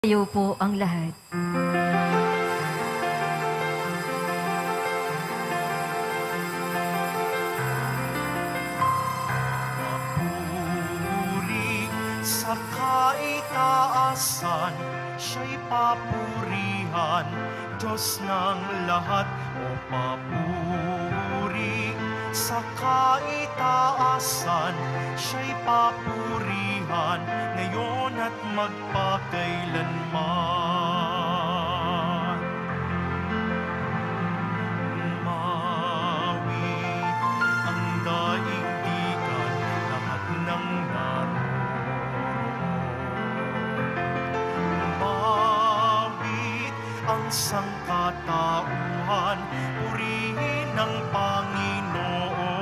Tayo po ang lahat. Papuri sa kaitaasan, siya'y papurihan, Diyos ng lahat. O papuri sa kaitaasan, siya'y papurihan, ngayon at magpakailanman. Mawit ang daigdigan, lahat ng naroon. Mawit ang sangkatauhan, purihin ng Panginoon.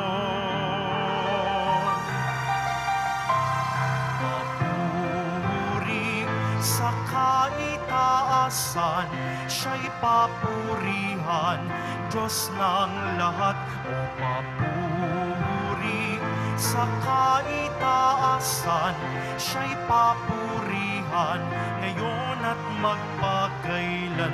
Papuri sa kaitaasan, siya'y papurihan, Diyos ng lahat. O papuri sa kaitaasan, siya'y papurihan, ngayon at magpakailanman.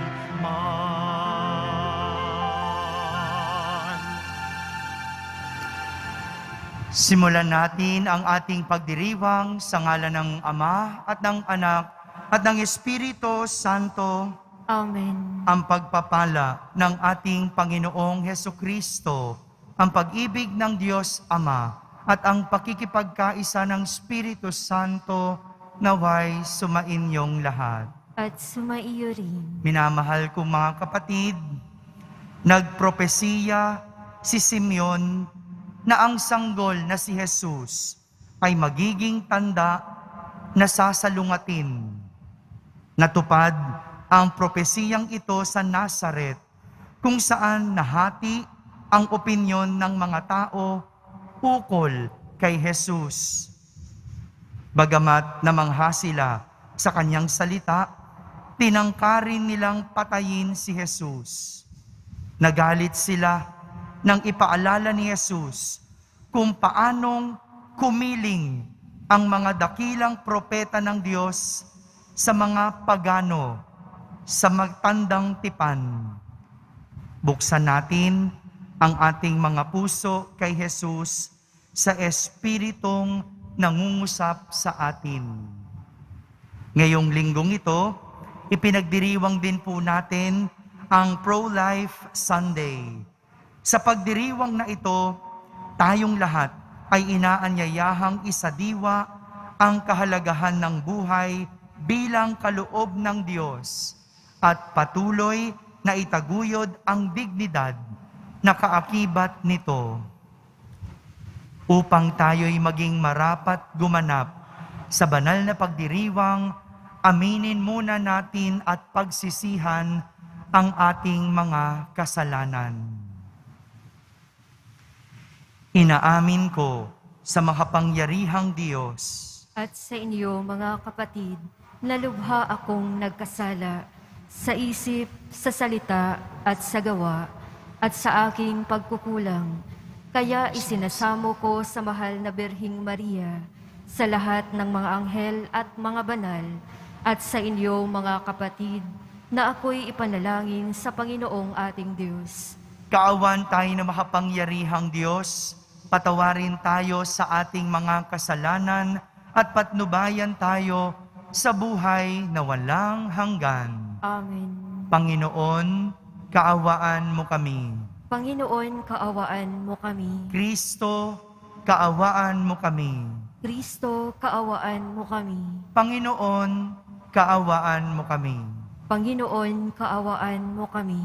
Simulan natin ang ating pagdiriwang sa ngalan ng Ama at ng Anak at ng Espiritu Santo. Amen. Ang pagpapala ng ating Panginoong Hesukristo, ang pag-ibig ng Diyos Ama, at ang pakikipagkaisa ng Espiritu Santo naway sumainyong lahat. At sumaiyo rin. Minamahal kong mga kapatid, nagpropesiya si Simeon na ang sanggol na si Jesus ay magiging tanda na sasalungatin. Natupad ang propesiyang ito sa Nazaret, kung saan nahati ang opinyon ng mga tao ukol kay Jesus. Bagamat namangha sila sa kanyang salita, tinangkarin nilang patayin si Jesus. Nagalit sila nang ipaalala ni Jesus kung paanong kumiling ang mga dakilang propeta ng Diyos sa mga pagano sa magtandang tipan. Buksan natin ang ating mga puso kay Jesus sa Espiritong nangungusap sa atin. Ngayong linggong ito, ipinagdiriwang din po natin ang Pro-Life Sunday. Sa pagdiriwang na ito, tayong lahat ay inaanyayahang isadiwa ang kahalagahan ng buhay bilang kaloob ng Diyos at patuloy na itaguyod ang dignidad na kaakibat nito. Upang tayo'y maging marapat gumanap sa banal na pagdiriwang, aminin muna natin at pagsisihan ang ating mga kasalanan. Inaamin ko sa makapangyarihang Diyos At sa inyo, mga kapatid, na lubha akong nagkasala sa isip, sa salita, at sa gawa, at sa aking pagkukulang. Kaya isinasamo ko sa mahal na Birhing Maria, sa lahat ng mga anghel at mga banal, at sa inyo, mga kapatid, na ako'y ipanalangin sa Panginoong ating Diyos. Kaawan tayo na makapangyarihang Diyos, patawarin tayo sa ating mga kasalanan at patnubayan tayo sa buhay na walang hanggan. Amen. Panginoon, kaawaan mo kami. Panginoon, kaawaan mo kami. Kristo, kaawaan mo kami. Kristo, kaawaan mo kami. Panginoon, kaawaan mo kami. Panginoon, kaawaan mo kami.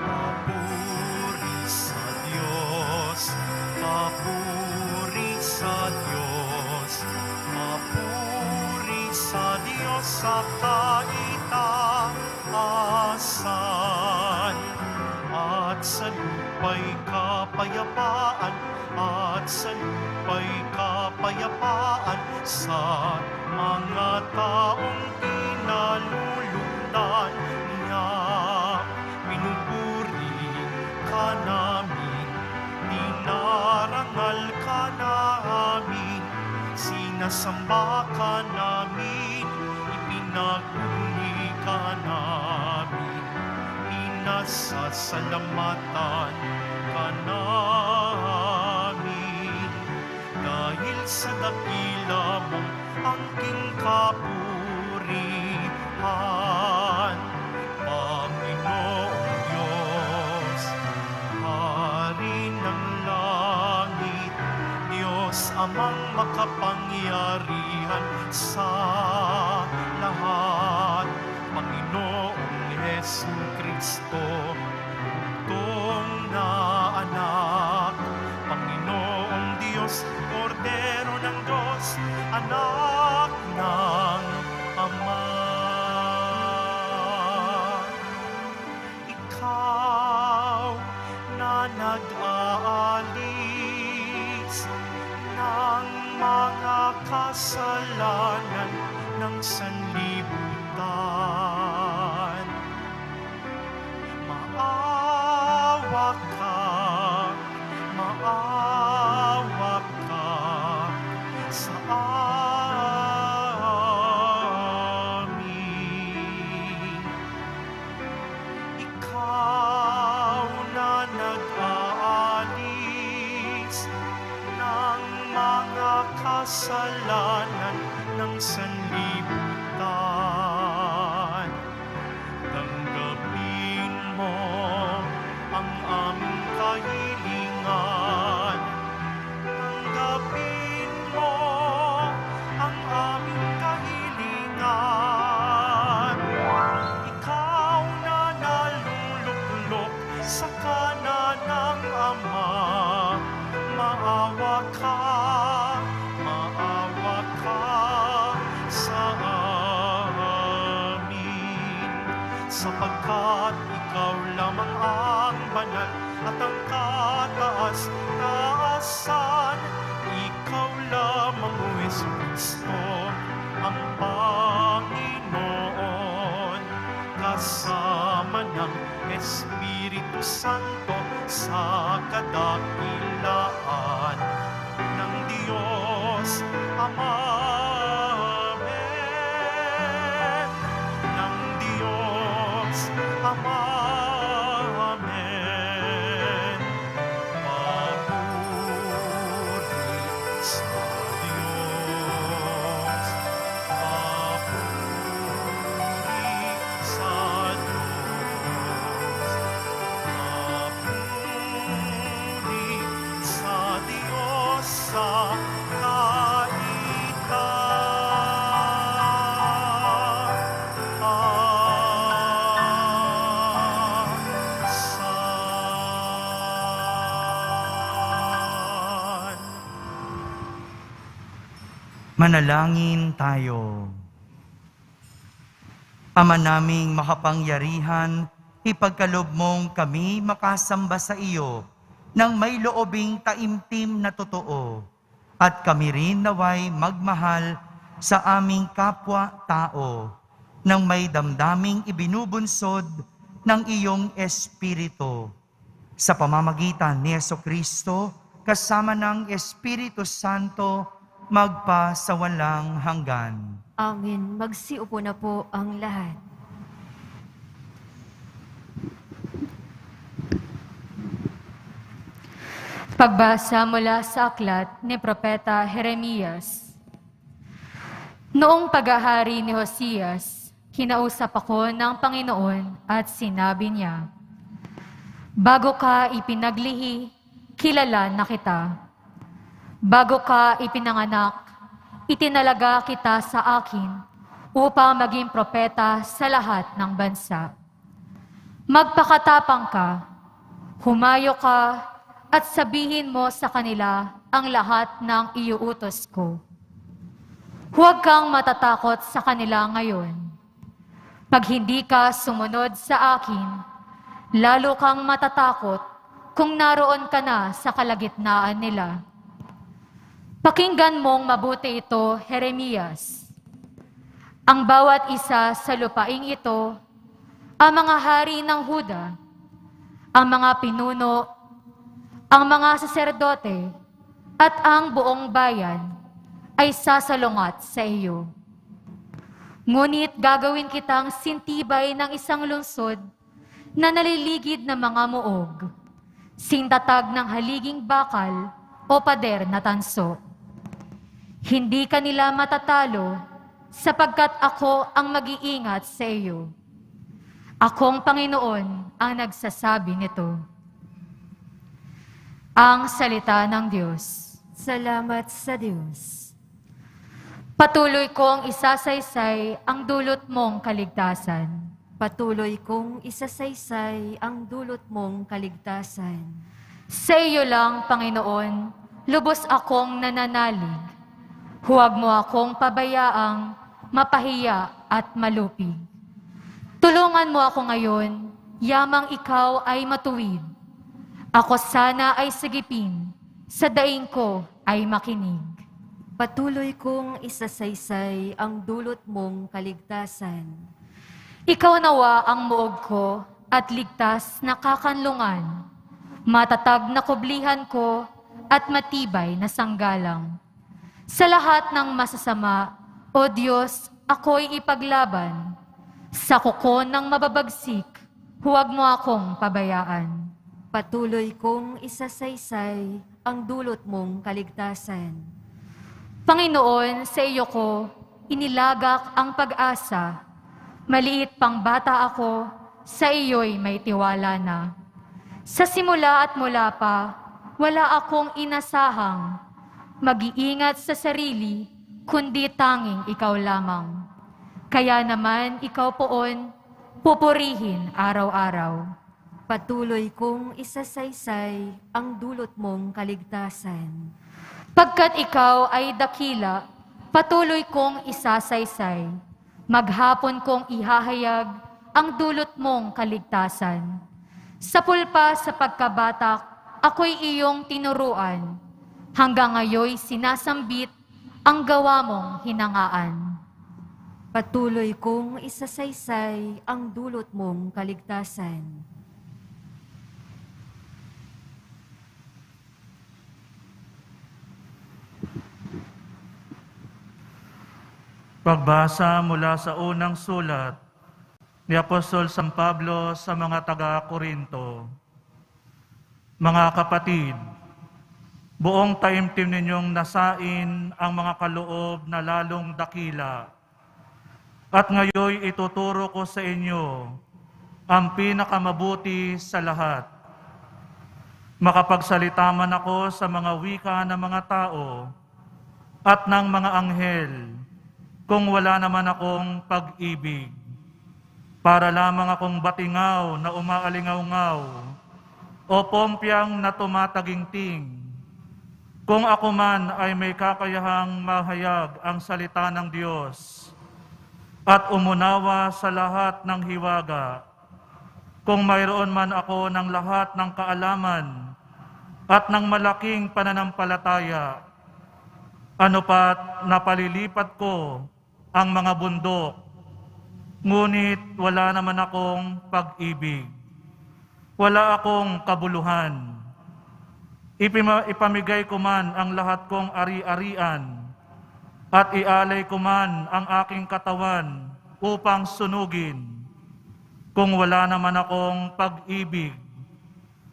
Papuri sa Diyos, papuri sa Diyos, papuri sa Diyos sa kaitaasan, at sa lupa'y kapayapaan, at sa lupa'y kapayapaan sa mga taong kinalulugdan niya. Pinupuri ka namin, Sinasamba ka namin, ipinagmumuli ka namin, pinasasalamatan ka namin. Dahil sa dakila mong angking kapurihan, Panginoong Diyos, Hari ng langit, Diyos amang makapangyarihan sa lahat, Panginoong Hesu Kristo, bugtong na anak, Panginoong Diyos, Kordero ng Diyos, anak ng Ama. Ikaw na nag-aalis ng mga kasalanan ng sanlibutan. Maawa ka sa amin. Ikaw na nag-aalis ng mga kasalanan ng sanlibutan. Tanggapin mo ang aming kahilingan. Tanggapin mo ang aming kahilingan. Ikaw na naluluklok sa kanan ng Ama, maawa ka sa amin. Sapagkat ikaw lamang ang banal at ang kataas-taasan, ikaw lamang, O Hesu Kristo, ang Panginoon, kasama ng Espiritu Santo sa kadakilaan ng Diyos Ama. Amen. Ng Diyos Ama. Amen. Papuri sa Diyos. Papuri sa Diyos. Papuri sa Diyos sa Manalangin tayo. Ama naming makapangyarihan, ipagkaloob mong kami makasamba sa iyo ng may loobing taimtim na totoo, at kami rin naway magmahal sa aming kapwa-tao ng may damdaming ibinubunsod ng iyong Espiritu. Sa pamamagitan ni Jesucristo, kasama ng Espiritu Santo, magpa sa walang hanggan. Amen. Magsiupo na po ang lahat. Pagbasa mula sa aklat ni Propeta Jeremias. Noong paghahari ni Hosias, kinausap ako ng Panginoon at sinabi niya, "Bago ka ipinaglihi, kilala na kita. Bago ka ipinanganak, itinalaga kita sa akin upang maging propeta sa lahat ng bansa. Magpakatapang ka, humayo ka, at sabihin mo sa kanila ang lahat ng iuutos ko. Huwag kang matatakot sa kanila ngayon. Pag hindi ka sumunod sa akin, lalo kang matatakot kung naroon ka na sa kalagitnaan nila. Pakinggan mong mabuti ito, Jeremias. Ang bawat isa sa lupaing ito, ang mga hari ng Huda, ang mga pinuno, ang mga saserdote, at ang buong bayan, ay sasalungat sa iyo. Ngunit gagawin kitang sintibay ng isang lungsod na naliligid ng mga muog, sintatag ng haliging bakal o pader na tanso. Hindi kanila matatalo sapagkat ako ang mag-iingat sa iyo. Akong Panginoon ang nagsasabi nito. Ang salita ng Diyos. Salamat sa Diyos. Patuloy kong isasaysay ang dulot mong kaligtasan. Patuloy kong isasaysay ang dulot mong kaligtasan. Sa iyo lang, Panginoon, lubos akong nananalig. Huwag mo akong pabayaang mapahiya at malupig. Tulungan mo ako ngayon, yamang ikaw ay matuwid. Ako sana ay sagipin, sa daing ko ay makinig. Patuloy kong isasaysay ang dulot mong kaligtasan. Ikaw nawa ang muog ko at ligtas na kakanlungan, matatag na kublihan ko at matibay na sanggalang. Sa lahat ng masasama, O Diyos, ako'y ipaglaban. Sa kuko ng mababagsik, huwag mo akong pabayaan. Patuloy kong isasaysay ang dulot mong kaligtasan. Panginoon, sa iyo ko inilagak ang pag-asa. Maliit pang bata ako, sa iyo'y may tiwala na. Sa simula at mula pa, wala akong inasahang mag-iingat sa sarili, kundi tanging ikaw lamang. Kaya naman ikaw poon, pupurihin araw-araw. Patuloy kong isasaysay ang dulot mong kaligtasan. Pagkat ikaw ay dakila, patuloy kong isasaysay. Maghapon kong ihahayag ang dulot mong kaligtasan. Sa pulpa sa pagkabatak, ako'y iyong tinuruan. Hanggang ngayoy sinasambit ang gawa mong hinangaan. Patuloy kong isasaysay ang dulot mong kaligtasan. Pagbasa mula sa unang sulat ni Apostol San Pablo sa mga taga-Korinto. Mga kapatid, buong taimtim ninyong nasain ang mga kaloob na lalong dakila. At ngayoy ituturo ko sa inyo ang pinakamabuti sa lahat. Makapagsalita man ako sa mga wika ng mga tao at ng mga anghel, kung wala naman akong pag-ibig. Para lamang akong batingaw na umaalingaw-ngaw o pompyang na tumataginting. Kung ako man ay may kakayahang mahayag ang salita ng Diyos at umunawa sa lahat ng hiwaga, kung mayroon man ako ng lahat ng kaalaman at ng malaking pananampalataya, ano pat napalilipat ko ang mga bundok, ngunit wala naman akong pag-ibig. Wala akong kabuluhan. Ipamigay ko man ang lahat kong ari-arian at ialay ko man ang aking katawan upang sunugin. Kung wala naman akong pag-ibig,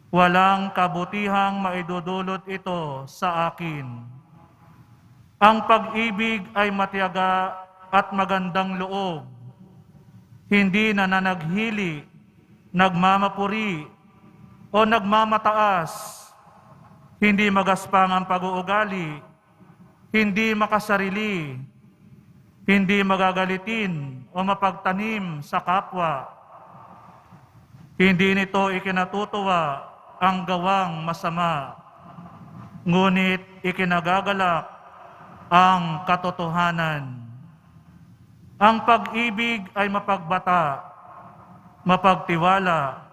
walang kabutihang maidudulot ito sa akin. Ang pag-ibig ay matiyaga at magandang loob, hindi nananaghili, nagmamapuri, o nagmamataas, hindi magaspang ang pag-uugali, hindi makasarili, hindi magagalitin o mapagtanim sa kapwa. Hindi nito ikinatutuwa ang gawang masama, ngunit ikinagagalak ang katotohanan. Ang pag-ibig ay mapagbata, mapagtiwala,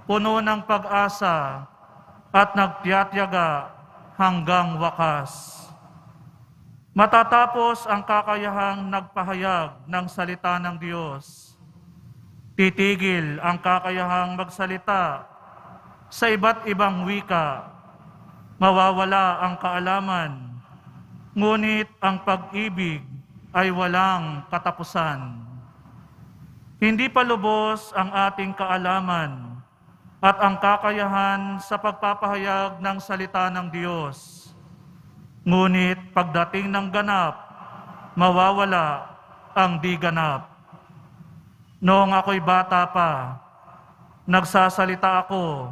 puno ng pag-asa, at nagtiyatyaga hanggang wakas. Matatapos ang kakayahang nagpahayag ng salita ng Diyos. Titigil ang kakayahang magsalita sa iba't ibang wika. Mawawala ang kaalaman, ngunit ang pag-ibig ay walang katapusan. Hindi pa lubos ang ating kaalaman at ang kakayahan sa pagpapahayag ng salita ng Diyos. Ngunit pagdating ng ganap, mawawala ang di ganap. Noong ako'y bata pa, nagsasalita ako,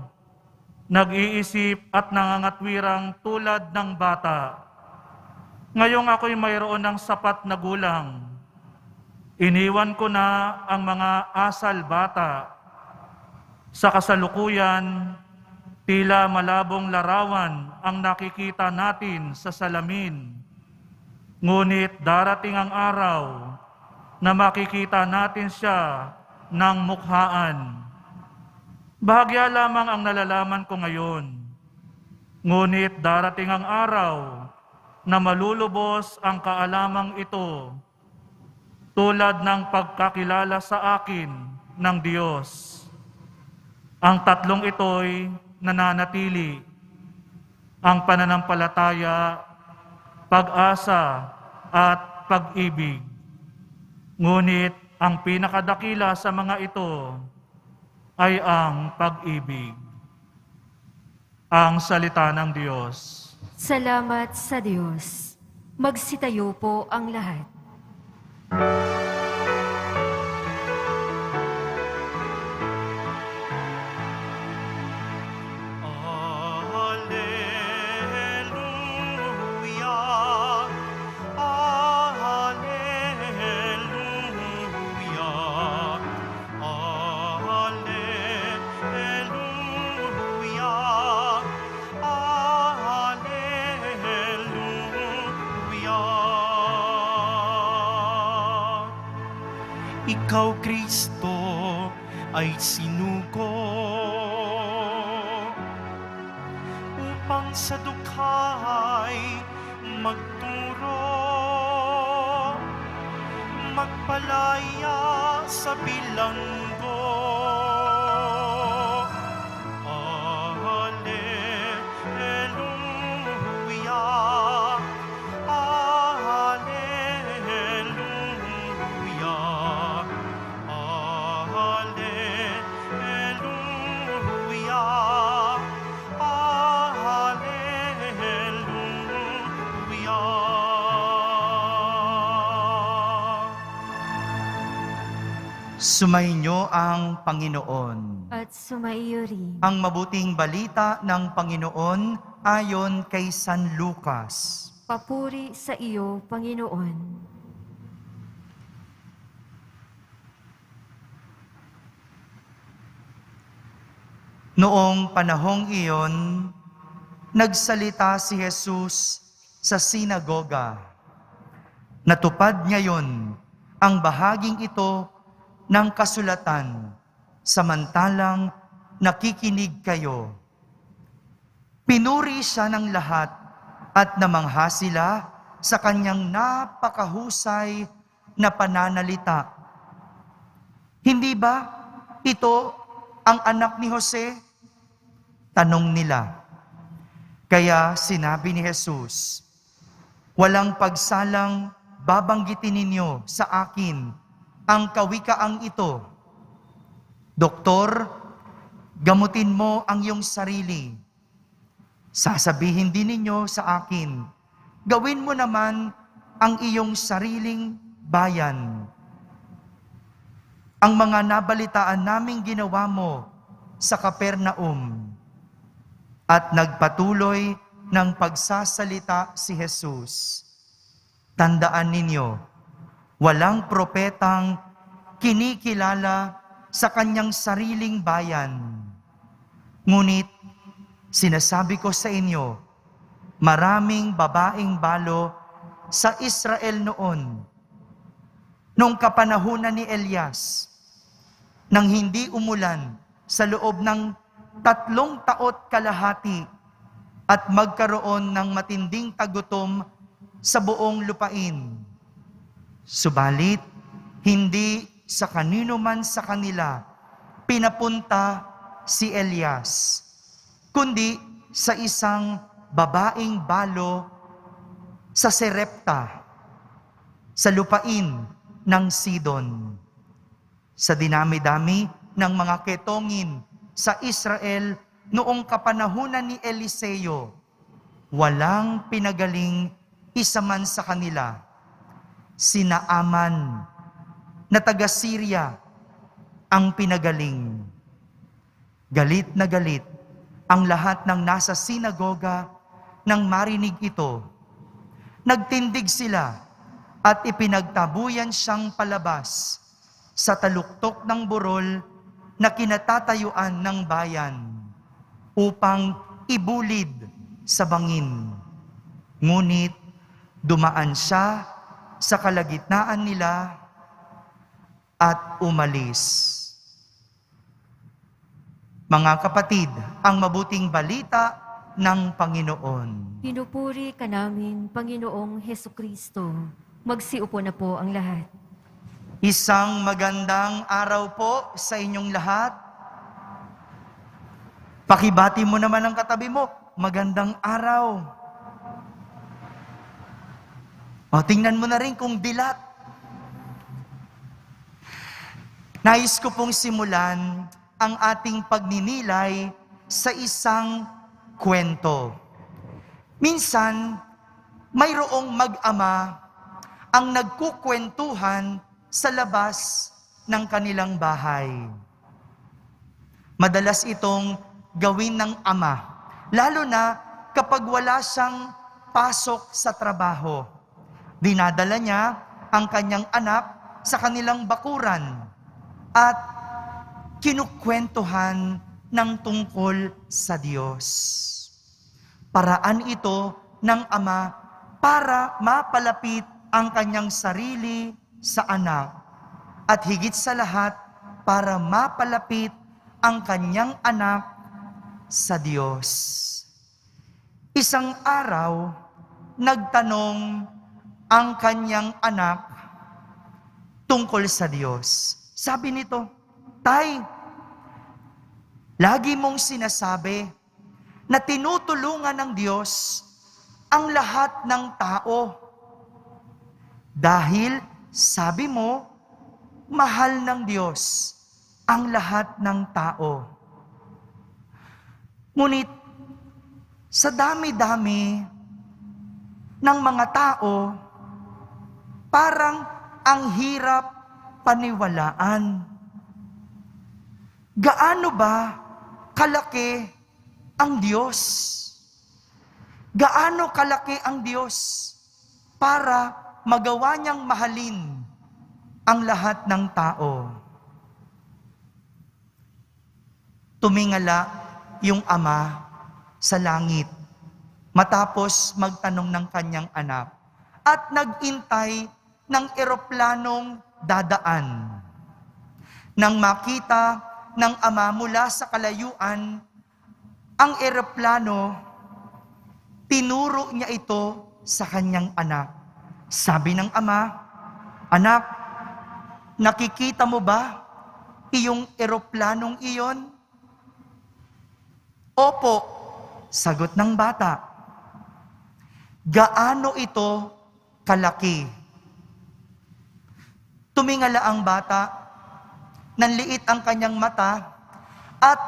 nag-iisip at nangangatwirang tulad ng bata. Ngayong ako'y mayroon ng sapat na gulang. Iniwan ko na ang mga asal bata. Sa kasalukuyan, tila malabong larawan ang nakikita natin sa salamin. Ngunit darating ang araw na makikita natin siya ng mukhaan. Bahagya lamang ang nalalaman ko ngayon. Ngunit darating ang araw na malulubos ang kaalamang ito tulad ng pagkakilala sa akin ng Diyos. Ang tatlong ito'y nananatili. Ang pananampalataya, pag-asa, at pag-ibig. Ngunit ang pinakadakila sa mga ito ay ang pag-ibig. Ang salita ng Diyos. Salamat sa Diyos. Magsitayo po ang lahat. Alleluia, alleluia, alleluia, alleluia. Ikaw, Kristo, ay sinuko upang sa dukhay magturo, magpalaya sa bilanggo. Alleluia, alleluia, alleluia, alleluia. Sumainyo ang Panginoon. At sumaiyo rin. Ang mabuting balita ng Panginoon ayon kay San Lucas. Papuri sa iyo, Panginoon. Noong panahong iyon, nagsalita si Jesus sa sinagoga. Natupad ngayon ang bahaging ito ng kasulatan, samantalang nakikinig kayo. Pinuri siya ng lahat at namangha sila sa kanyang napakahusay na pananalita. Hindi ba ito ang anak ni Jose? Tanong nila. Kaya sinabi ni Jesus, walang pagsalang babanggitin ninyo sa akin ang kawikaang ito. Doktor, gamutin mo ang iyong sarili. Sasabihin din ninyo sa akin, gawin mo naman ang iyong sariling bayan. Ang mga nabalitaan naming ginawa mo sa Capernaum. At nagpatuloy ng pagsasalita si Jesus. Tandaan ninyo, walang propetang kinikilala sa kanyang sariling bayan. Ngunit, sinasabi ko sa inyo, maraming babaeng balo sa Israel noon, noong kapanahunan ni Elias, nang hindi umulan sa loob ng 3 taot kalahati at magkaroon ng matinding tagutom sa buong lupain. Subalit, hindi sa kanino man sa kanila pinapunta si Elias, kundi sa isang babaeng balo sa Serepta, sa lupain ng Sidon. Sa dinami-dami ng mga ketongin sa Israel noong kapanahunan ni Eliseo, walang pinagaling isa man sa kanila. Sina Aman na taga-Syria ang pinagaling. Galit na galit ang lahat ng nasa sinagoga nang marinig ito. Nagtindig sila at ipinagtabuyan siyang palabas sa taluktok ng burol na kinatatayuan ng bayan upang ibulid sa bangin. Ngunit dumaan siya sa kalagitnaan nila at umalis. Mga kapatid, ang mabuting balita ng Panginoon. Pinupuri ka namin, Panginoong Hesukristo. Magsiupo na po ang lahat. Isang magandang araw po sa inyong lahat. Pakibati mo naman ang katabi mo, magandang araw. O, tingnan mo na rin kung dilat. Nais ko pong simulan ang ating pagninilay sa isang kwento. Minsan, mayroong mag-ama ang nagkukwentuhan sa labas ng kanilang bahay. Madalas itong gawin ng ama, lalo na kapag wala siyang pasok sa trabaho. Dinadala niya ang kanyang anak sa kanilang bakuran at kinukwentuhan ng tungkol sa Diyos. Paraan ito ng ama para mapalapit ang kanyang sarili sa anak at higit sa lahat para mapalapit ang kanyang anak sa Diyos. Isang araw, nagtanong ang kanyang anak tungkol sa Diyos. Sabi nito, "Tay, lagi mong sinasabi na tinutulungan ng Diyos ang lahat ng tao. Dahil sabi mo, mahal ng Diyos ang lahat ng tao. Ngunit sa dami-dami ng mga tao, parang ang hirap paniwalaan. Gaano ba kalaki ang Diyos? Gaano kalaki ang Diyos para magawa niyang mahalin ang lahat ng tao?" Tumingala yung ama sa langit matapos magtanong ng kanyang anak at nag-intay ng eroplanong dadaan. Nang makita ng ama mula sa kalayuan ang eroplano, tinuro niya ito sa kanyang anak. Sabi ng ama, "Anak, nakikita mo ba iyong eroplanong iyon?" "Opo," sagot ng bata. "Gaano ito kalaki?" Tumingala ang bata, nanliit ang kanyang mata, at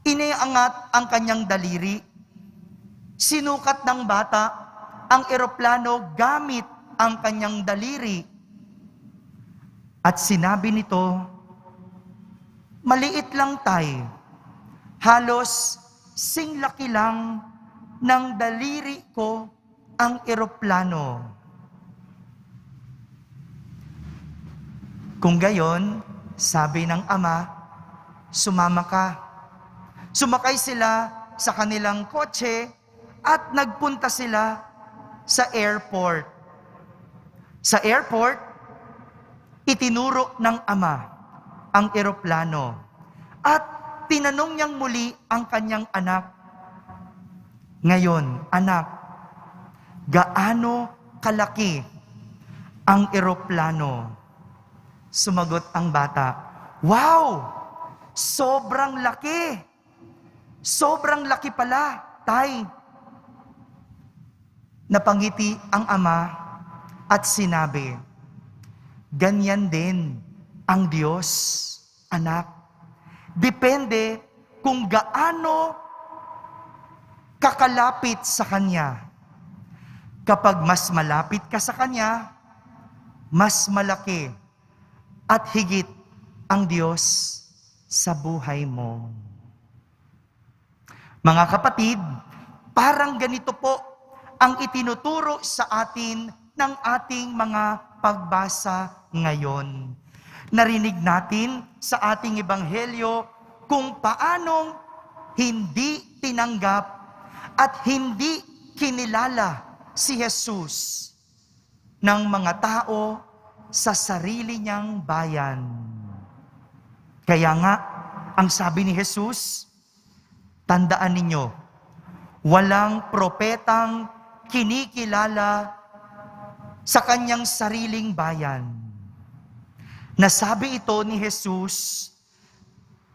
iniangat ang kanyang daliri. Sinukat ng bata ang eroplano gamit ang kanyang daliri. At sinabi nito, "Maliit lang, tay. Halos singlaki lang ng daliri ko ang eroplano." Kung gayon, sabi ng ama, "Sumama ka." Sumakay sila sa kanilang kotse at nagpunta sila sa airport. Sa airport, itinuro ng ama ang eroplano at tinanong niyang muli ang kanyang anak, "Ngayon, anak, gaano kalaki ang eroplano?" Sumagot ang bata, "Wow! Sobrang laki! Sobrang laki pala, tay." Napangiti ang ama at sinabi, ganyan din ang Diyos, anak. Depende kung gaano kakalapit sa Kanya. Kapag mas malapit ka sa Kanya, mas malaki at higit ang Diyos sa buhay mo. Mga kapatid, parang ganito po ang itinuturo sa atin ng ating mga pagbasa ngayon. Narinig natin sa ating ebanghelyo kung paanong hindi tinanggap at hindi kinilala si Jesus ng mga tao sa sarili niyang bayan. Kaya nga, ang sabi ni Jesus, tandaan ninyo, walang propetang kinikilala sa kanyang sariling bayan. Nasabi ito ni Jesus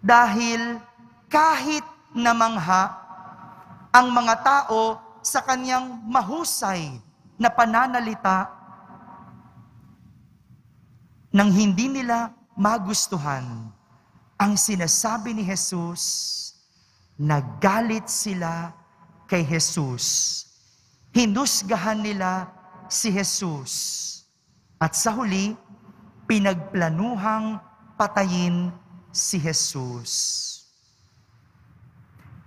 dahil kahit namangha ang mga tao sa kanyang mahusay na pananalita, nang hindi nila magustuhan ang sinasabi ni Jesus, nagalit sila kay Jesus. Hinusgahan nila si Jesus. At sa huli, pinagplanuhang patayin si Jesus.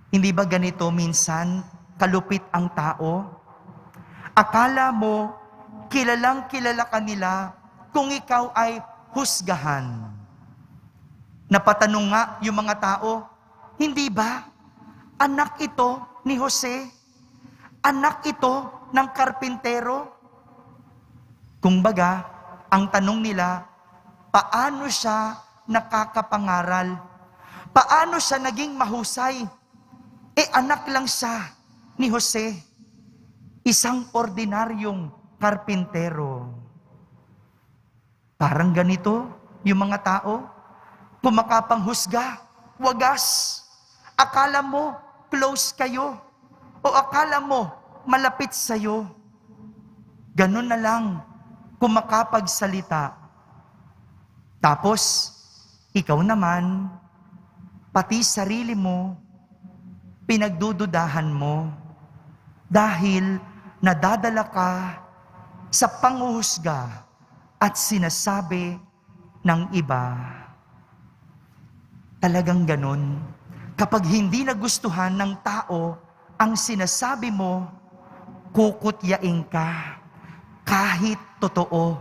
Hindi ba ganito minsan kalupit ang tao? Akala mo, kilalang kilala ka nila kung ikaw ay husgahan. Napatanong nga yung mga tao, hindi ba? Anak ito ni Jose? Anak ito ng karpintero? Kumbaga, ang tanong nila, paano siya nakakapangaral? Paano siya naging mahusay? Anak lang siya ni Jose, isang ordinaryong karpintero. Parang ganito yung mga tao, kumakapanghusga, wagas. Akala mo close kayo o akala mo malapit sa'yo. Ganun na lang kumakapagsalita. Tapos, ikaw naman, pati sarili mo, pinagdududahan mo dahil nadadala ka sa panghuhusga at sinasabi ng iba. Talagang ganun. Kapag hindi nagustuhan ng tao ang sinasabi mo, kukutyain ka kahit totoo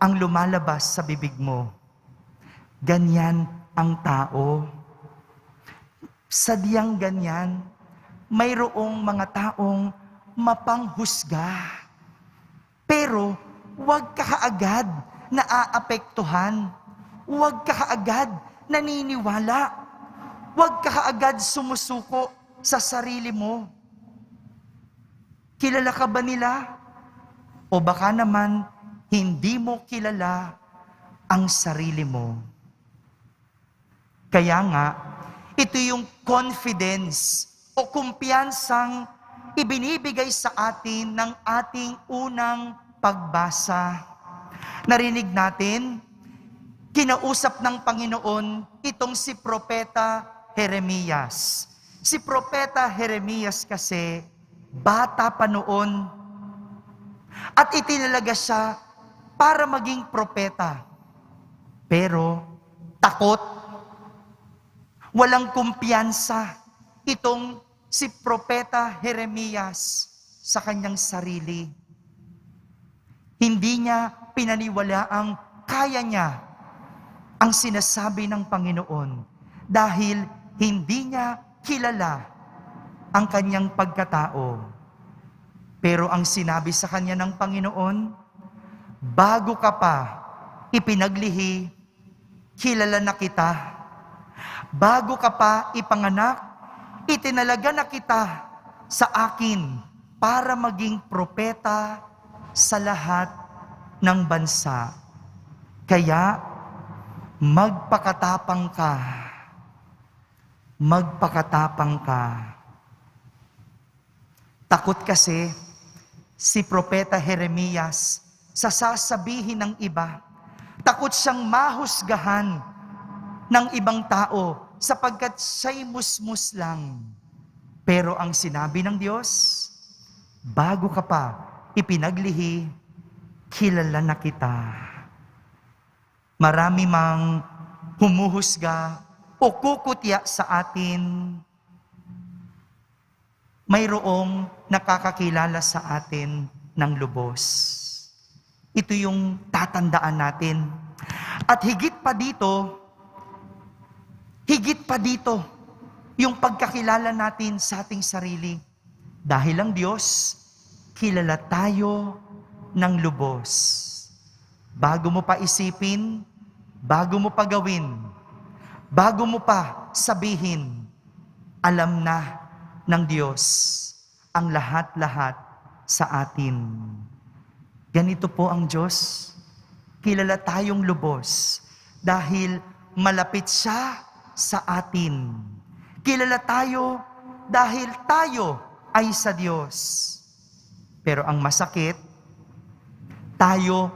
ang lumalabas sa bibig mo. Ganyan ang tao. Sadyang ganyan, mayroong mga taong mapanghusga. Pero huwag ka kaagad naaapektuhan. Huwag ka kaagad naniniwala. Huwag ka kaagad sumusuko sa sarili mo. Kilala ka ba nila? O baka naman, hindi mo kilala ang sarili mo. Kaya nga, ito yung confidence o kumpiyansang ibinibigay sa atin ng ating unang pagbasa. Narinig natin, kinausap ng Panginoon itong si Propeta Jeremias. Si Propeta Jeremias kasi, bata pa noon, at itinalaga siya para maging propeta. Pero, takot, walang kumpiyansa itong si Propeta Jeremias sa kanyang sarili. Hindi niya pinaniwalaang kaya niya ang sinasabi ng Panginoon dahil hindi niya kilala ang kanyang pagkatao. Pero ang sinabi sa kanya ng Panginoon, bago ka pa ipinaglihi, kilala na kita. Bago ka pa ipanganak, itinalaga na kita sa akin para maging propeta sa lahat ng bansa. Kaya, magpakatapang ka. Magpakatapang ka. Takot kasi, Si Propeta Jeremias, sa sasabihin ng iba, takot siyang mahusgahan ng ibang tao sapagkat siya'y musmus lang. Pero ang sinabi ng Diyos, bago ka pa ipinaglihi, kilala na kita. Marami mang humuhusga o kukutya sa atin, mayroong nakakakilala sa atin ng lubos. Ito yung tatandaan natin. At higit pa dito, yung pagkakilala natin sa ating sarili. Dahil ang Diyos, kilala tayo ng lubos. Bago mo pa isipin, bago mo pa gawin, bago mo pa sabihin, alam na ng Diyos ang lahat-lahat sa atin. Ganito po ang Diyos. Kilala tayong lubos dahil malapit siya sa atin. Kilala tayo dahil tayo ay sa Diyos. Pero ang masakit, tayo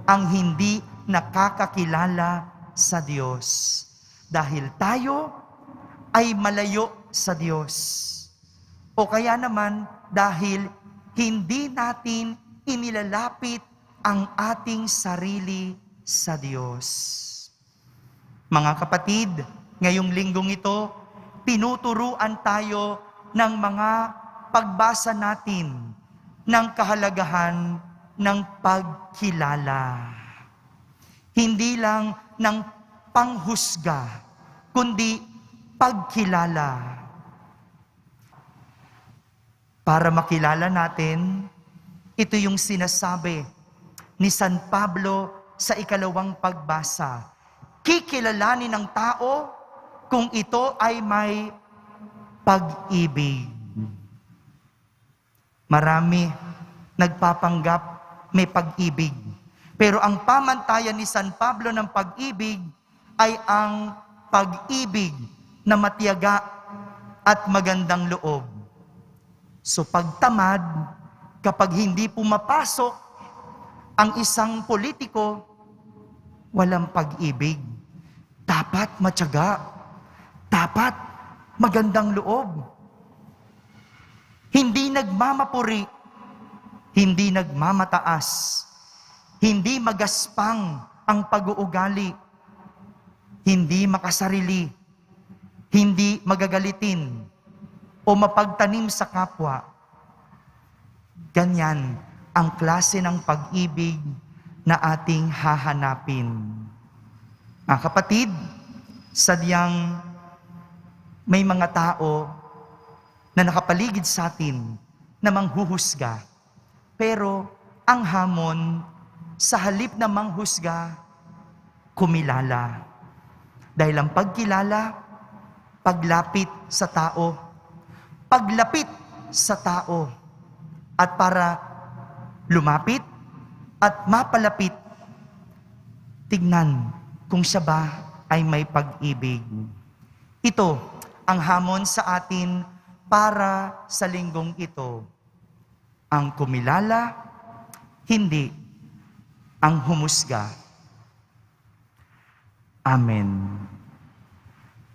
ang hindi nakakakilala sa Diyos. Dahil tayo ay malayo sa Diyos. O kaya naman dahil hindi natin inilalapit ang ating sarili sa Diyos. Mga kapatid, ngayong linggong ito, tinuturuan tayo ng mga pagbasa natin ng kahalagahan ng pagkilala. Hindi lang ng panghusga, kundi pagkilala. Para makilala natin, ito yung sinasabi ni San Pablo sa ikalawang pagbasa. Kikilalanin ng tao kung ito ay may pag-ibig. Marami nagpapanggap may pag-ibig. Pero ang pamantayan ni San Pablo ng pag-ibig ay ang pag-ibig na matiyaga at magandang loob. So pagtamad, kapag hindi pumapasok ang isang politiko, walang pag-ibig. Dapat matyaga. Dapat magandang loob. Hindi nagmamapuri. Hindi nagmamataas. Hindi magaspang ang pag-uugali. Hindi makasarili. Hindi magagalitin o mapagtanim sa kapwa. Ganyan ang klase ng pag-ibig na ating hahanapin. Mga kapatid, sadyang may mga tao na nakapaligid sa atin na manghuhusga. Pero ang hamon, sa halip na manghusga, kumilala. Dahil ang pagkilala, paglapit sa tao. Paglapit sa tao. At para lumapit at mapalapit, tignan kung siya ba ay may pag-ibig. Ito ang hamon sa atin para sa linggong ito. Ang kumilala, hindi ang humusga. Amen.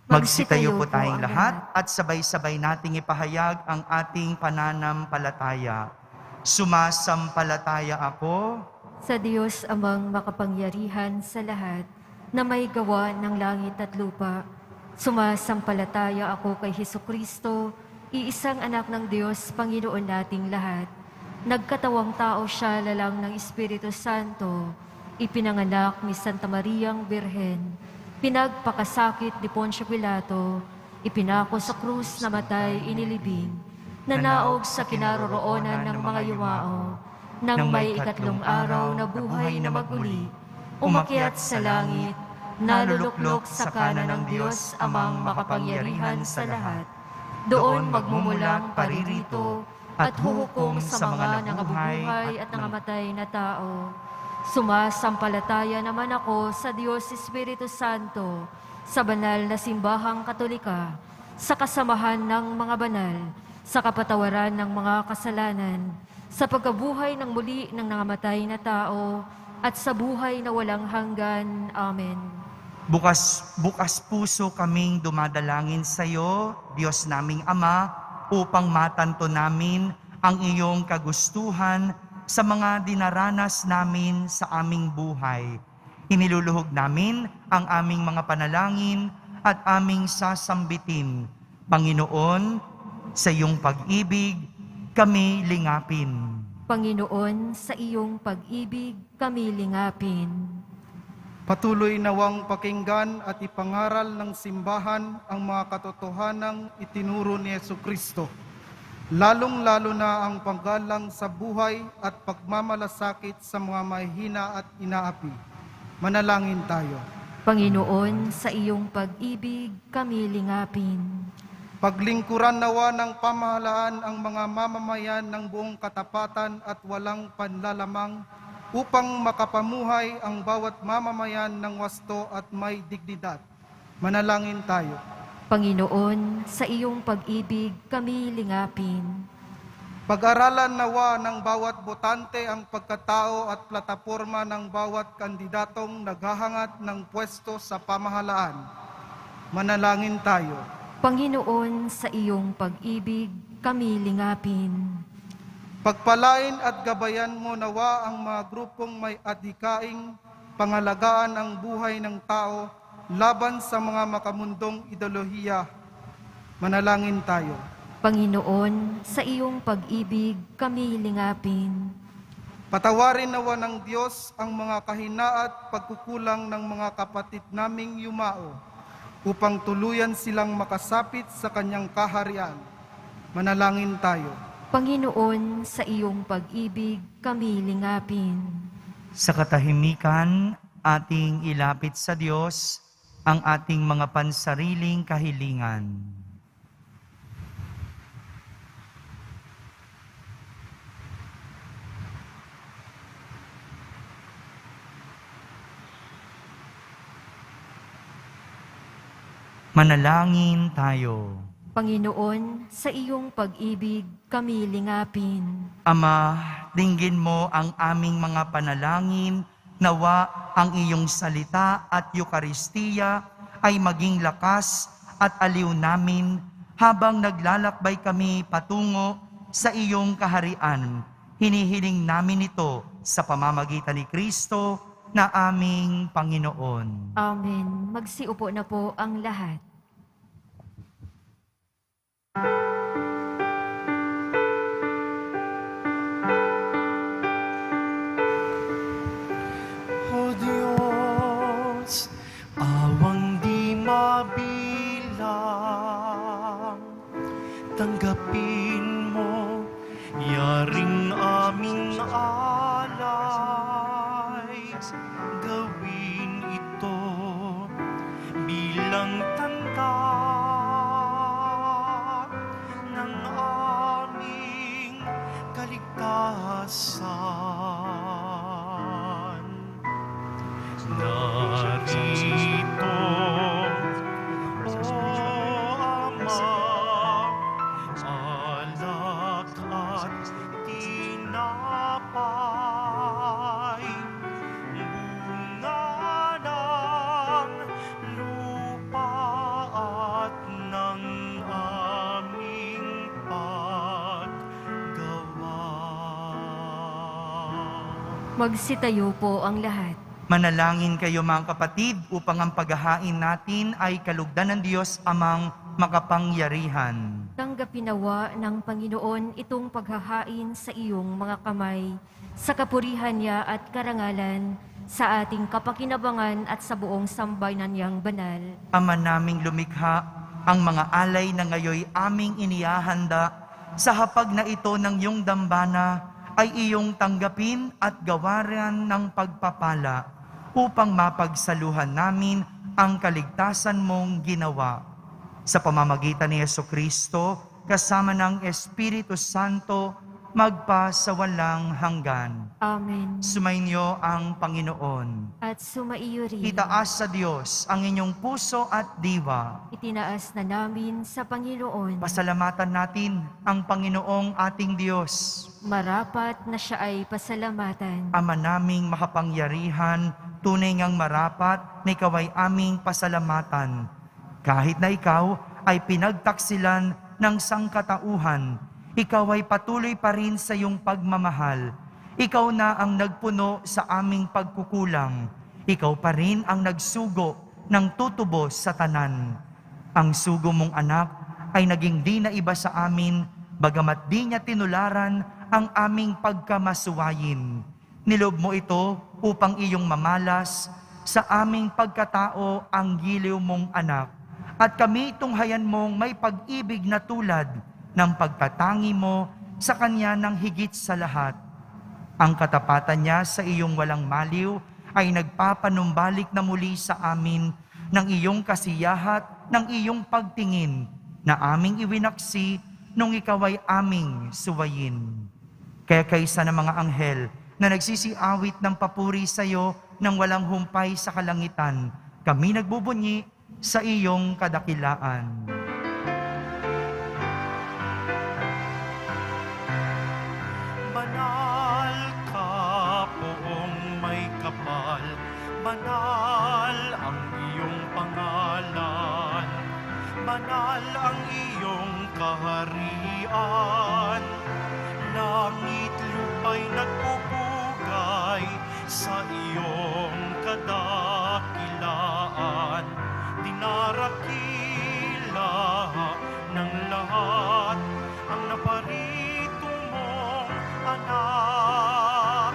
Magsitayo po tayong lahat at sabay-sabay nating ipahayag ang ating pananampalataya. Sumasampalataya ako Sa Diyos amang makapangyarihan sa lahat, na may gawa ng langit at lupa. Sumasampalataya ako kay Hesukristo, iisang anak ng Diyos, Panginoon nating lahat. Nagkatawang tao siya lalang ng Espiritu Santo, ipinanganak ni Santa Mariang Birhen, pinagpakasakit ni Poncio Pilato, ipinako sa krus, namatay, inilibing, nanaog sa kinaroroonan ng mga yumao, nang may ikatlong araw na buhay na maguli, umakyat sa langit, naluluklok sa kanan ng Diyos amang makapangyarihan sa lahat. Doon magmumulang paririto at huhukom sa mga nangabubuhay at nangamatay na tao. Sumasampalataya naman ako sa Diyos Espiritu Santo, sa banal na simbahang Katolika, sa kasamahan ng mga banal, sa kapatawaran ng mga kasalanan, sa pagkabuhay ng muli ng nangamatay na tao, at sa buhay na walang hanggan. Amen. Bukas puso kaming dumadalangin sa iyo, Diyos naming Ama, upang matanto namin ang iyong kagustuhan sa mga dinaranas namin sa aming buhay. Iniluluhog namin ang aming mga panalangin at aming sasambitin. Panginoon, sa iyong pag-ibig, kami lingapin. Panginoon, sa iyong pag-ibig kami lingapin. Patuloy nawang pakinggan at ipangaral ng simbahan ang mga katotohanang itinuro ni Jesucristo, lalong-lalo na ang paggalang sa buhay at pagmamalasakit sa mga mahihina at inaapi. Manalangin tayo. Panginoon, sa iyong pag-ibig kami lingapin. Paglingkuran nawa ng pamahalaan ang mga mamamayan ng buong katapatan at walang panlalamang upang makapamuhay ang bawat mamamayan ng wasto at may dignidad. Manalangin tayo. Panginoon, sa iyong pag-ibig kami lingapin. Pag-aralan nawa ng bawat botante ang pagkatao at plataporma ng bawat kandidatong naghahangat ng pwesto sa pamahalaan. Manalangin tayo. Panginoon, sa iyong pag-ibig kami lingapin. Pagpalain at gabayan mo nawa ang mga grupong may adhikaing pangalagaan ang buhay ng tao laban sa mga makamundong ideolohiya. Manalangin tayo. Panginoon, sa iyong pag-ibig kami lingapin. Patawarin nawa ng Diyos ang mga kahina at pagkukulang ng mga kapatid naming yumao upang tuluyan silang makasapit sa kanyang kaharian. Manalangin tayo. Panginoon, sa iyong pag-ibig kami lingapin. Sa katahimikan, ating ilapit sa Diyos ang ating mga pansariling kahilingan. Manalangin tayo. Panginoon, sa iyong pag-ibig kami lingapin. Ama, dinggin mo ang aming mga panalangin, nawa ang iyong salita at Eukaristiya ay maging lakas at aliw namin habang naglalakbay kami patungo sa iyong kaharian. Hinihiling namin ito sa pamamagitan ni Kristo na aming Panginoon. Amen. Magsiupo na po ang lahat. O Diyos, awang di mabilang, tanggapin mo yaring aming alay, gawin ito bilang tanda ng aming kaligtasan. Narito, O Ama, alak at tinapay, bunga ng lupa at ng aming paggawa. Magsitayo po ang lahat. Manalangin kayo mga kapatid upang ang paghahain natin ay kalugdan ng Diyos amang makapangyarihan. Tanggapin nawa ng Panginoon itong paghahain sa iyong mga kamay, sa kapurihan niya at karangalan, sa ating kapakinabangan at sa buong sambayanan niyang banal. Ama naming lumikha, ang mga alay na ngayoy aming inihahanda sa hapag na ito ng iyong dambana ay iyong tanggapin at gawaran ng pagpapala upang mapagsaluhan namin ang kaligtasan mong ginawa. Sa pamamagitan ni Jesucristo, kasama ng Espiritu Santo, magpa sa walang hanggan. Amen. Sumainyo ang Panginoon. At sumaiyo rin. Itaas sa Diyos ang inyong puso at diwa. Itinaas na namin sa Panginoon. Pasalamatan natin ang Panginoong ating Diyos. Marapat na siya ay pasalamatan. Ama naming makapangyarihan, tunay ngang marapat na ikaw ay aming pasalamatan. Kahit na ikaw ay pinagtaksilan ng sangkatauhan, ikaw ay patuloy pa rin sa iyong pagmamahal. Ikaw na ang nagpuno sa aming pagkukulang. Ikaw pa rin ang nagsugo ng tutubos sa tanan. Ang sugo mong anak ay naging di na iba sa amin, bagamat di niya tinularan ang aming pagkamasuwayin. Nilob mo ito upang iyong mamalas sa aming pagkatao ang giliw mong anak. At kami tunghayan mong may pag-ibig na tulad ng pagkatangi mo sa Kanya ng higit sa lahat. Ang katapatan niya sa iyong walang maliw ay nagpapanumbalik na muli sa amin ng iyong kasiyahat, ng iyong pagtingin na aming iwinaksi nung ikaw ay aming suwayin. Kaya kaysa ng mga anghel na nagsisiawit ng papuri sa iyo ng walang humpay sa kalangitan, kami nagbubunyi sa iyong kadakilaan. Banal ka poong may kapal, banal ang iyong pangalan, banal ang iyong kaharian. Langit lupa'y nagpupugay sa iyong kadakilaan. Dinarakila ng lahat ang naparito mong anak,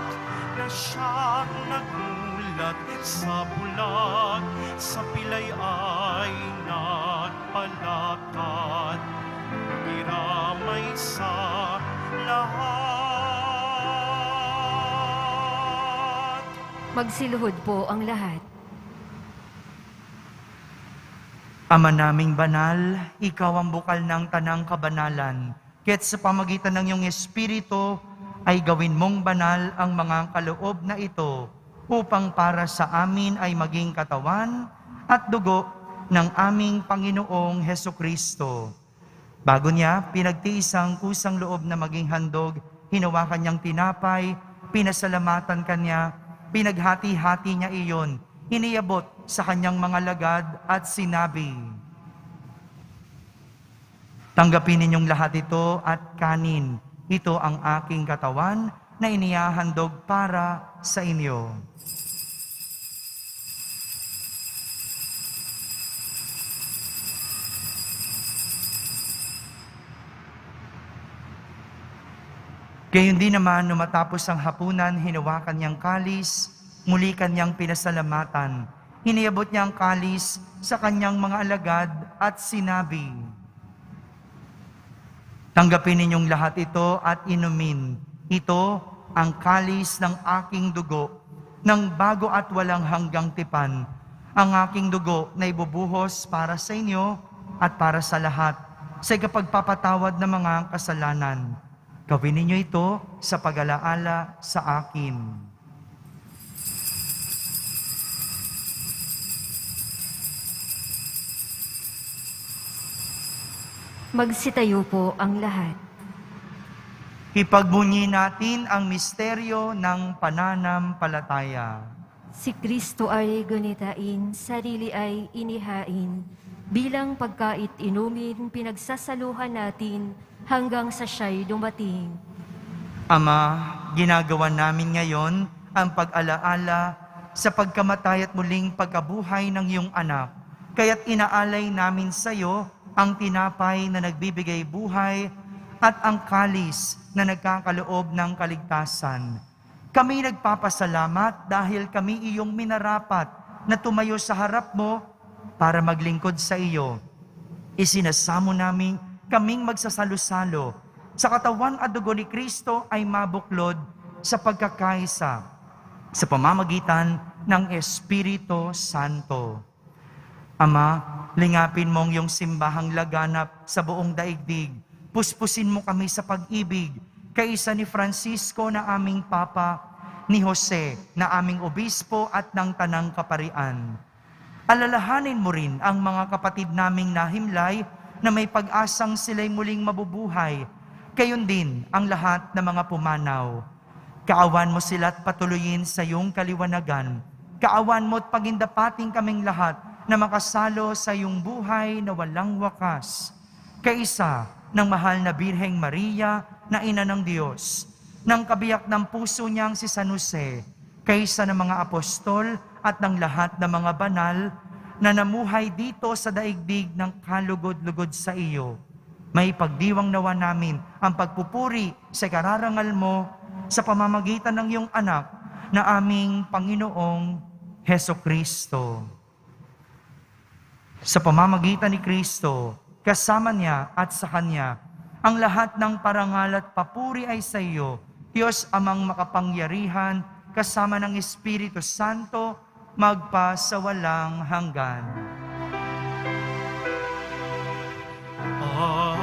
na siyang nagulat sa bulag, sa pilay ay nagpalakad, iramay sa lahat. Magsiluhod po ang lahat. Ama naming banal, ikaw ang bukal ng tanang kabanalan. Kaya't sa pamagitan ng iyong Espiritu, ay gawin mong banal ang mga kaloob na ito upang para sa amin ay maging katawan at dugo ng aming Panginoong Hesukristo. Bago niya, pinagtiis ang kusang loob na maging handog, hinawakan niyang tinapay, pinasalamatan kanya, pinaghati-hati niya iyon, iniabot sa kanyang mga lagad at sinabi, "Tanggapin ninyong lahat ito at kanin. Ito ang aking katawan na inihahandog para sa inyo." Gayon din naman, nung matapos ang hapunan, hinawakan niyang kalis, muli kanyang pinasalamatan. Hiniabot niya ang kalis sa kanyang mga alagad at sinabi, "Tanggapin ninyong lahat ito at inumin. Ito ang kalis ng aking dugo, ng bago at walang hanggang tipan. Ang aking dugo na ibubuhos para sa inyo at para sa lahat, sa ikapagpapatawad ng mga kasalanan. Gawin ninyo ito sa pag-alaala sa akin." Magsitayo po ang lahat. Ipagbunyi natin ang misteryo ng pananampalataya. Si Kristo ay gunitain, sarili ay inihain. Bilang pagkait inumin, pinagsasaluhan natin hanggang sa siya'y dumating. Ama, ginagawa namin ngayon ang pag-alaala sa pagkamatay at muling pagkabuhay ng iyong anak. Kaya't inaalay namin sa iyo ang tinapay na nagbibigay buhay at ang kalis na nagkakaloob ng kaligtasan. Kami nagpapasalamat dahil kami iyong minarapat na tumayo sa harap mo para maglingkod sa iyo. Isinasamo namin kaming magsasalo-salo sa katawan at dugo ni Kristo ay mabuklod sa pagkakaisa sa pamamagitan ng Espiritu Santo. Ama, lingapin mo ang iyong simbahang laganap sa buong daigdig. Puspusin mo kami sa pag-ibig, kaisa ni Francisco na aming Papa, ni Jose na aming Obispo at ng Tanang Kaparian. Alalahanin mo rin ang mga kapatid naming nahimlay na may pag-asang sila'y muling mabubuhay. Gayon din ang lahat ng mga pumanaw. Kaawan mo sila at patuloyin sa iyong kaliwanagan. Kaawan mo at pagindapating kaming lahat na makasalo sa iyong buhay na walang wakas. Kaisa ng mahal na Birheng Maria na Ina ng Diyos, ng kabiyak ng puso niyang si San Jose, kaysa ng mga apostol at ng lahat ng mga banal na namuhay dito sa daigdig ng kalugod-lugod sa iyo. May pagdiwang nawa namin ang pagpupuri sa kararangal mo sa pamamagitan ng iyong anak na aming Panginoong Heso Kristo. Sa pamamagitan ni Kristo, kasama niya at sa Kanya, ang lahat ng parangal at papuri ay sa iyo, Diyos amang makapangyarihan, kasama ng Espiritu Santo, magpa sa walang hanggan. Amen,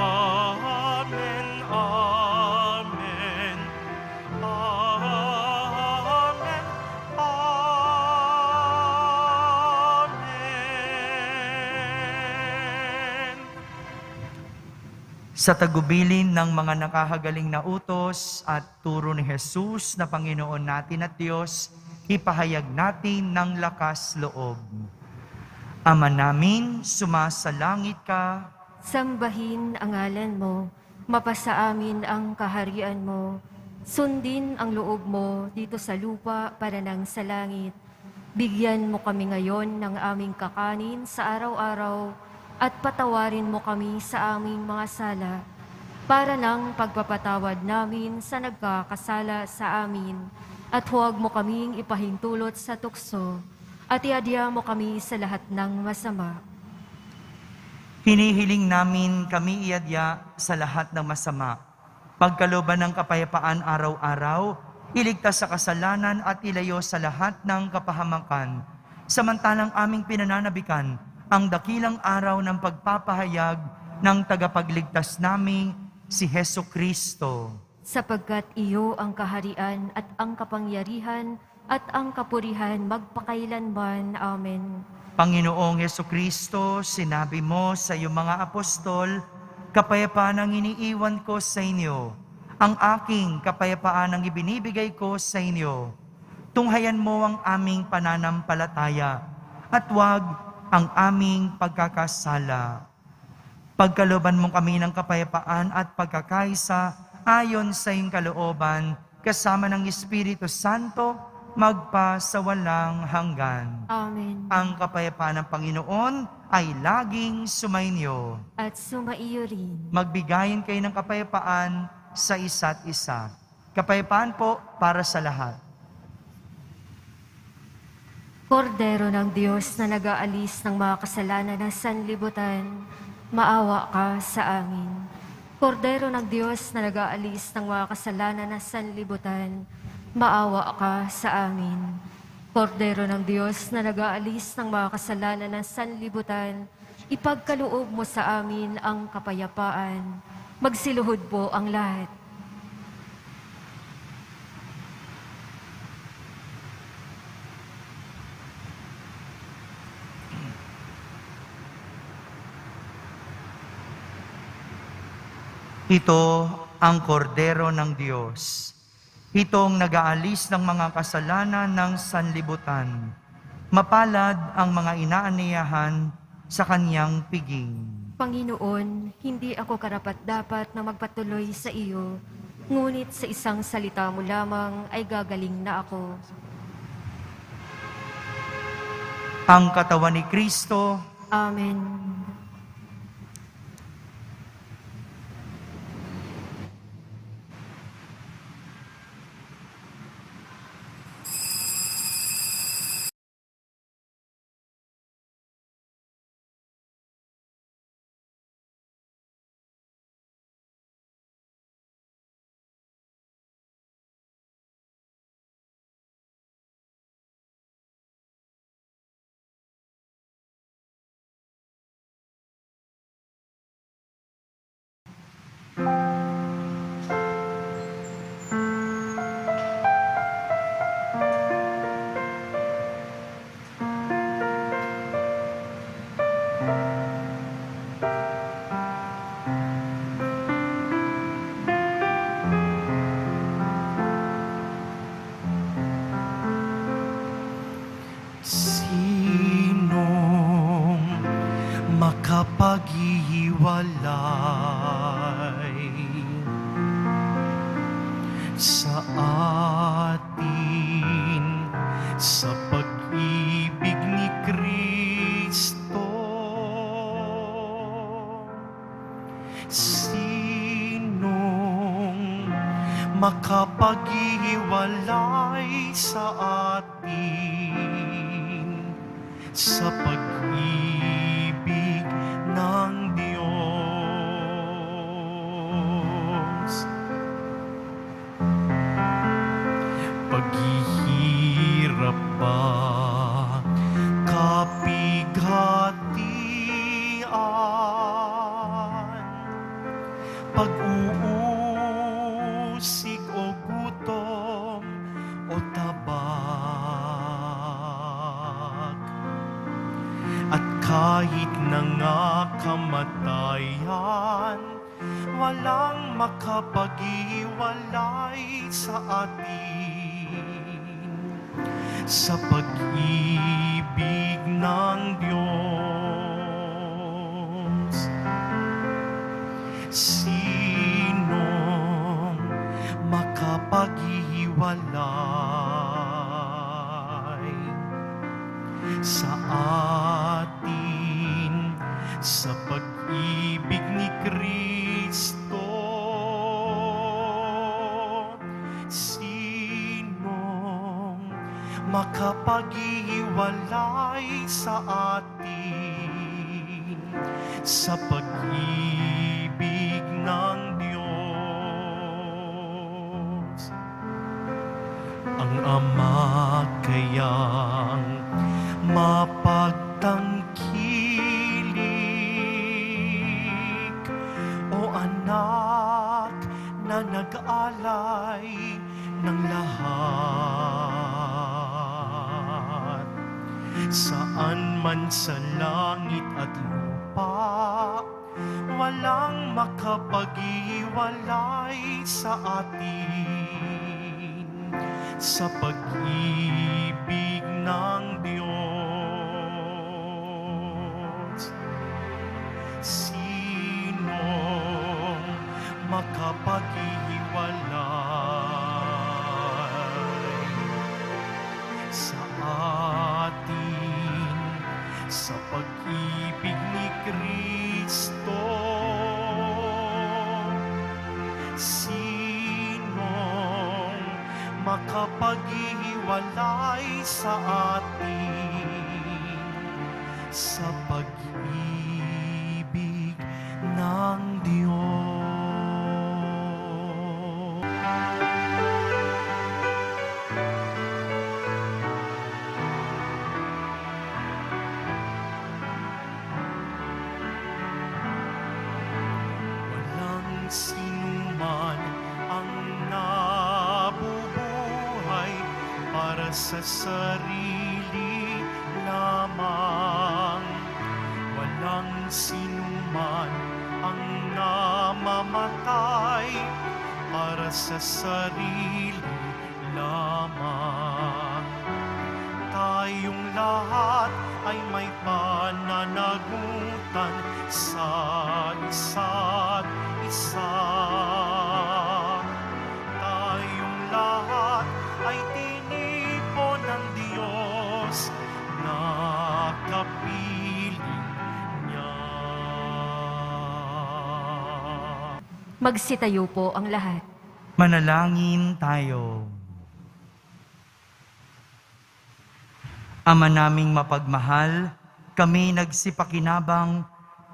amen, amen, amen. Sa tagubilin ng mga nakahagaling na utos at turo ni Jesus na Panginoon natin at Diyos, ipahayag natin ng lakas loob. Ama namin, sumasalangit ka, Sambahin ang ngalan mo, mapasa amin ang kaharian mo, sundin ang loob mo dito sa lupa para nang sa langit. Bigyan mo kami ngayon ng aming kakanin sa araw-araw at patawarin mo kami sa aming mga sala para nang pagpapatawad namin sa nagkakasala sa amin. At huwag mo kaming ipahintulot sa tukso at iadya mo kami sa lahat ng masama. hinihiling namin kami iadya sa lahat ng masama. Pagkalooban ng kapayapaan araw-araw, iligtas sa kasalanan at ilayo sa lahat ng kapahamakan. Samantalang aming pinananabikan ang dakilang araw ng pagpapahayag ng tagapagligtas naming si Heso Kristo. Sapagkat iyo ang kaharian at ang kapangyarihan at ang kapurihan magpakailanman. Amen. Panginoong Heso Kristo, sinabi mo sa iyong mga apostol, kapayapaan ang iniiwan ko sa inyo. Ang aking kapayapaan ang ibinibigay ko sa inyo. Tunghayan mo ang aming pananampalataya at huwag ang aming pagkakasala. Pagkalooban mo kami ng kapayapaan at pagkakaisa ayon sa iyong kalooban, kasama ng Espiritu Santo, magpa sa walang hanggan. Amen. Ang kapayapaan ng Panginoon ay laging sumainyo. At sumaiyo rin. Magbigayin kayo ng kapayapaan sa isa't isa. Kapayapaan po para sa lahat. Kordero ng Diyos na nag-aalis ng mga kasalanan ng sanlibutan, maawa ka sa amin. Kordero ng Diyos na nag-aalis ng mga kasalanan ng sanlibutan, maawa ka sa amin. Kordero ng Diyos na nag-aalis ng mga kasalanan ng sanlibutan, ipagkaloob mo sa amin ang kapayapaan. Magsiluhod po ang lahat. Ito ang kordero ng Diyos. Itong nag-aalis ng mga kasalanan ng sanlibutan. Mapalad ang mga inaaniyahan sa kanyang piging. Panginoon, hindi ako karapat-dapat na magpatuloy sa iyo, ngunit sa isang salita mo lamang ay gagaling na ako. Ang katawan ni Kristo, Amen. maghihiwalay sa atin sa pag-ibig ni Kristo. Sinong makapaghiwalay sa atin sa pag-ibig ng Diyos? Paghihirap ba, kapighatian, pag-uusig o gutom o tabak, at kahit na nga kamatayan, walang makapag-iwalay sa atin sa pag-ibig ng Diyos. Sinong makapaghiwalay sa atin sa pag-ibig ni Kristo? Sinong makapaghiwalay sa atin sa pag-ibig ng Diyos? Ang Ama kayang mapagtangkilik, o anak na nag-alay ng lahat, saan man sa langit at lupa, walang makapag-iwalay sa atin sa pag-ibig ng Diyos. Sinong makapaghiwalay sa atin sa pag-ibig ni Kristo? Sinong makapaghiwalay sa atin sa pag-ibig ng Diyos? Walang sinuman ang nabubuhay para sa sarili lamang. Walang sinuman ang namamatay para sa sarili lamang. Tayong lahat ay may pananagutan sa isa't isa. Tayong lahat ay tinipon ng Diyos na kapiling niya. Magsitayo po ang lahat. Manalangin tayo. Ama naming mapagmahal, kami nagsipakinabang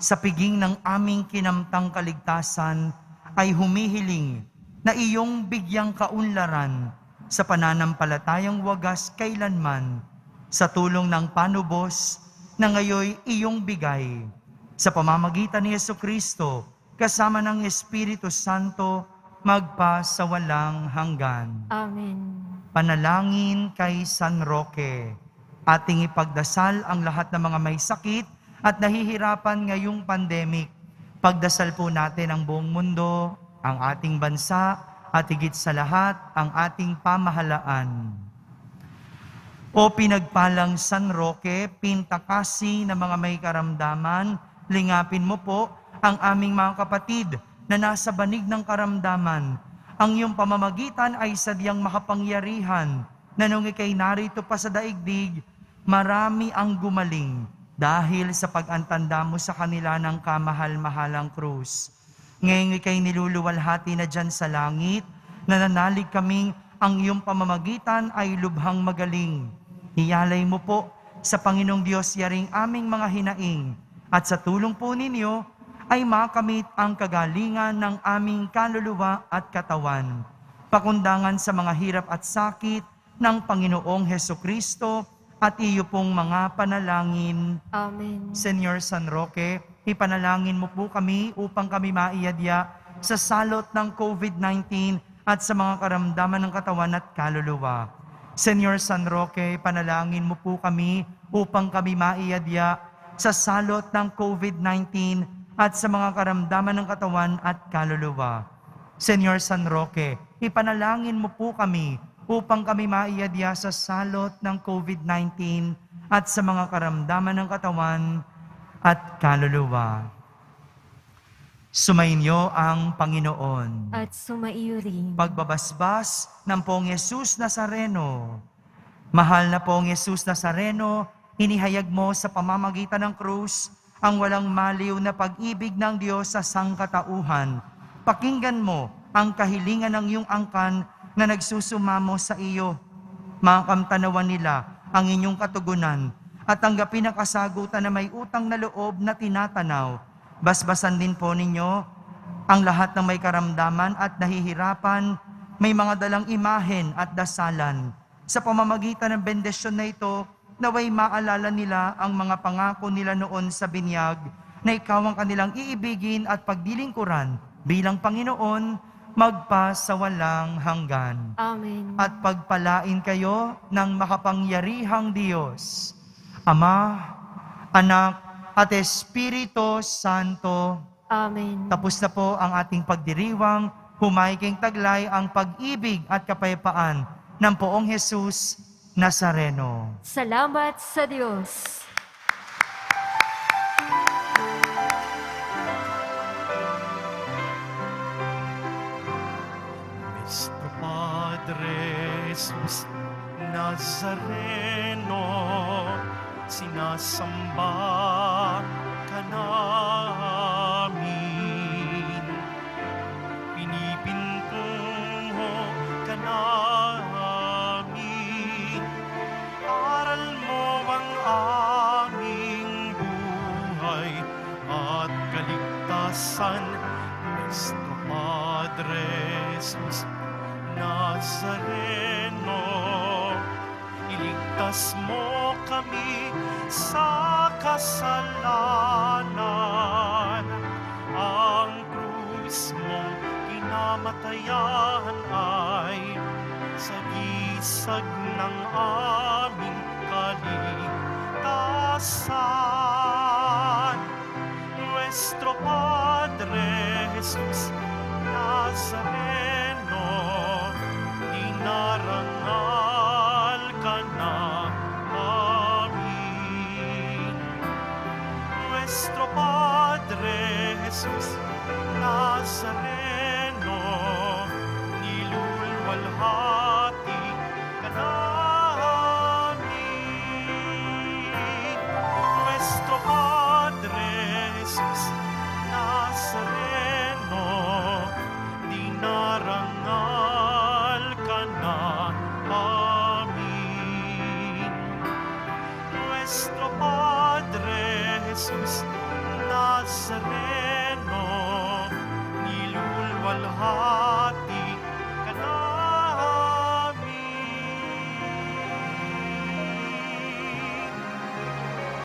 sa piging ng aming kinamtang kaligtasan ay humihiling na iyong bigyang kaunlaran sa pananampalatayang wagas kailanman sa tulong ng panubos na ngayoy iyong bigay sa pamamagitan ni Jesucristo kasama ng Espiritu Santo magpa sa walang hanggan. Amen. Panalangin kay San Roque. Ating ipagdasal ang lahat ng mga may sakit at nahihirapan ngayong pandemic. Pagdasal po natin ang buong mundo, ang ating bansa, at higit sa lahat, ang ating pamahalaan. O pinagpalang San Roque, pintakasi ng mga may karamdaman lingapin mo po ang aming mga kapatid na nasa banig ng karamdaman. Ang iyong pamamagitan ay sadyang makapangyarihan na nung ikay narito pa sa daigdig, marami ang gumaling dahil sa pag-antanda mo sa kanila ng kamahal-mahalang krus. Ngayon ikay niluluwalhati na dyan sa langit, nananalig kaming ang iyong pamamagitan ay lubhang magaling. Iyalay mo po sa Panginoong Diyos yaring aming mga hinaing, at sa tulong po ninyo ay makamit ang kagalingan ng aming kaluluwa at katawan. Pakundangan sa mga hirap at sakit ng Panginoong Hesukristo at iyo pong mga panalangin. Amen. Senyor San Roque, ipanalangin mo po kami upang kami maiyadya sa salot ng COVID-19 at sa mga karamdaman ng katawan at kaluluwa. Senyor San Roque, panalangin mo po kami upang kami maiyadya sa salot ng COVID-19 at sa mga karamdaman ng katawan at kaluluwa. Senyor San Roque, ipanalangin mo po kami upang kami maiyadya sa salot ng COVID-19 at sa mga karamdaman ng katawan at kaluluwa. Sumainyo ang Panginoon. At sumaiyo rin. Pagbabasbas ng Poong Yesus Nazareno. Mahal na Poong Yesus Nazareno, inihayag mo sa pamamagitan ng krus ang walang maliw na pag-ibig ng Diyos sa sangkatauhan. Pakinggan mo ang kahilingan ng iyong angkan na nagsusumamo sa iyo. Makamtanawan nila ang inyong katugunan at tanggapin ang kasagutan na may utang na loob na tinatanaw. Basbasan din po ninyo ang lahat ng may karamdaman at nahihirapan, may mga dalang imahen at dasalan. Sa pamamagitan ng bendisyon na ito, naway maalala nila ang mga pangako nila noon sa binyag na ikaw ang kanilang iibigin at pagdilingkuran bilang Panginoon magpasawalang hanggan. Amen. At pagpalain kayo ng makapangyarihang Diyos, Ama, Anak, at Espiritu Santo. Amen. Tapos na po ang ating pagdiriwang, humayging taglay ang pag-ibig at kapayapaan ng Poong Jesus Nazareno. Salamat sa Diyos. Nuestro Padre Jesus Nazareno, sinasamba ka namin, pinipintungo ka namin, aral mo ang aming buhay at kaligtasan. Nuestro Padre Jesus Nazareno, iligtas mo kami sa kasalanan. Ang krus mong kinamatayan ay sagisag ng aming kaligtasan. Nuestro Padre Jesus Nazareno, dinarangal ka namin. Nuestro Padre Jesus Nazareno, nilulwalhati ka namin. Nuestro Padre Jesus Nazareno, dinarangal ka namin. Nuestro Padre Jesus Nazareno, nilulwalhati